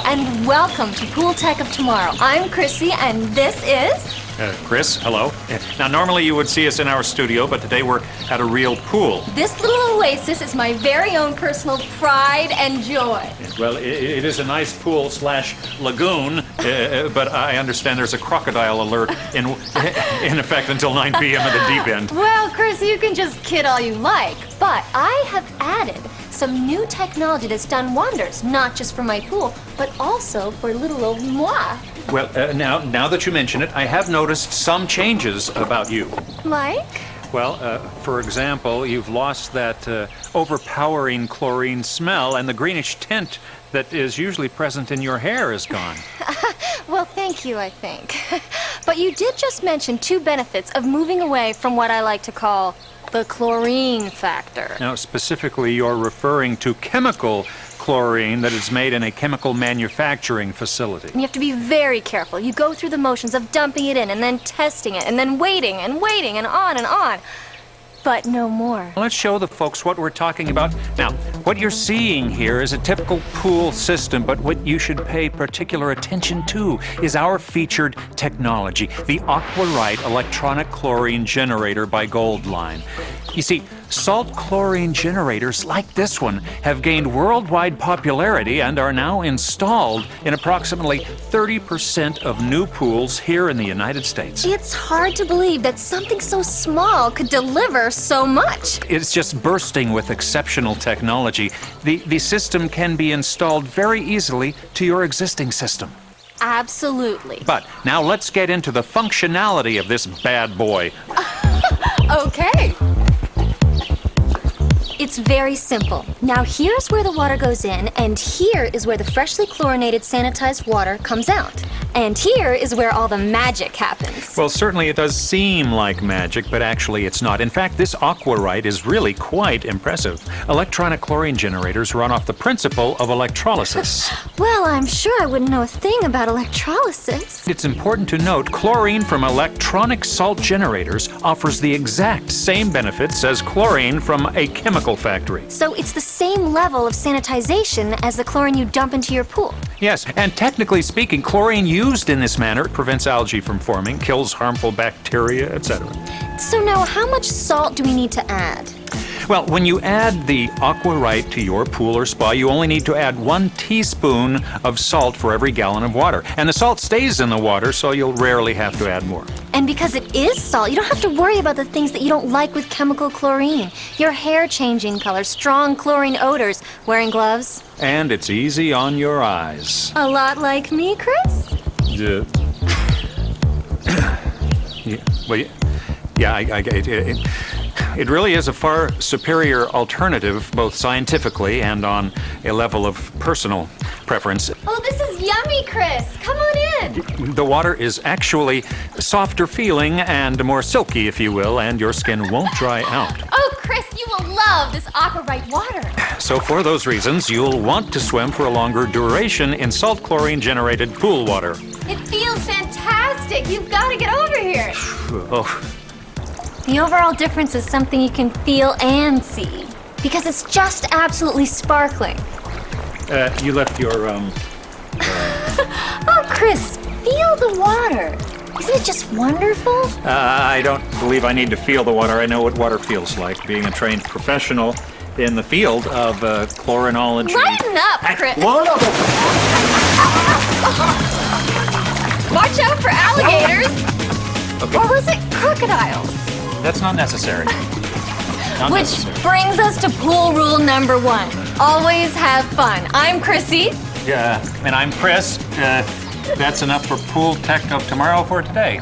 and welcome to Pool Tech of Tomorrow. I'm Chrissy, and this is... Chris, hello. Now, normally you would see us in our studio, but today we're at a real pool. This little oasis is my very own personal pride and joy. Well, it is a nice pool / lagoon, but I understand there's a crocodile alert in effect until 9 p.m. at the deep end. Well, Chris, you can just kid all you like, but I have added some new technology that's done wonders, not just for my pool, but also for little old moi. Well, now that you mention it, I have noticed some changes about you. Like? Well, for example, you've lost that overpowering chlorine smell, and the greenish tint that is usually present in your hair is gone. Well, thank you, I think. But you did just mention two benefits of moving away from what I like to call the chlorine factor. Now, specifically, you're referring to chemical chlorine that is made in a chemical manufacturing facility. And you have to be very careful. You go through the motions of dumping it in and then testing it and then waiting and waiting and on and on. But no more. Let's show the folks what we're talking about. Now, what you're seeing here is a typical pool system, but what you should pay particular attention to is our featured technology, the Aqua-rite electronic chlorine generator by Goldline. You see, salt chlorine generators like this one have gained worldwide popularity and are now installed in approximately 30% of new pools here in the United States. It's hard to believe that something so small could deliver so much. It's just bursting with exceptional technology. The system can be installed very easily to your existing system. Absolutely. But now let's get into the functionality of this bad boy. Okay. It's very simple. Now here's where the water goes in, and here is where the freshly chlorinated sanitized water comes out. And here is where all the magic happens. Well, certainly it does seem like magic, but actually it's not. In fact, this Aqua-rite is really quite impressive. Electronic chlorine generators run off the principle of electrolysis. Well, I'm sure I wouldn't know a thing about electrolysis. It's important to note, chlorine from electronic salt generators offers the exact same benefits as chlorine from a chemical factory. So it's the same level of sanitization as the chlorine you dump into your pool. Yes, and technically speaking, chlorine used in this manner prevents algae from forming, kills harmful bacteria, etc. So now, how much salt do we need to add? Well, when you add the Aqua-rite to your pool or spa, you only need to add 1 teaspoon of salt for every gallon of water. And the salt stays in the water, so you'll rarely have to add more. And because it is salt, you don't have to worry about the things that you don't like with chemical chlorine. Your hair changing color, strong chlorine odors, wearing gloves. And it's easy on your eyes. A lot like me, Chris? Yeah. It really is a far superior alternative, both scientifically and on a level of personal preference. Oh, this is yummy, Chris. Come on in. The water is actually softer feeling and more silky, if you will, and your skin won't dry out. Oh, Chris, you will love this Aqua-rite water. So for those reasons, you'll want to swim for a longer duration in salt chlorine generated pool water. It feels fantastic. You've got to get over here. Oh. The overall difference is something you can feel and see, because it's just absolutely sparkling. You left your, Oh, Chris, feel the water. Isn't it just wonderful? I don't believe I need to feel the water. I know what water feels like, being a trained professional in the field of chlorinology. Lighten up, Chris. What? Watch out for alligators. Okay. Or was it crocodiles? That's not necessary. Which brings us to pool rule number 1. Always have fun. I'm Chrissy. Yeah, and I'm Chris. That's enough for Pool Tech of Tomorrow for today.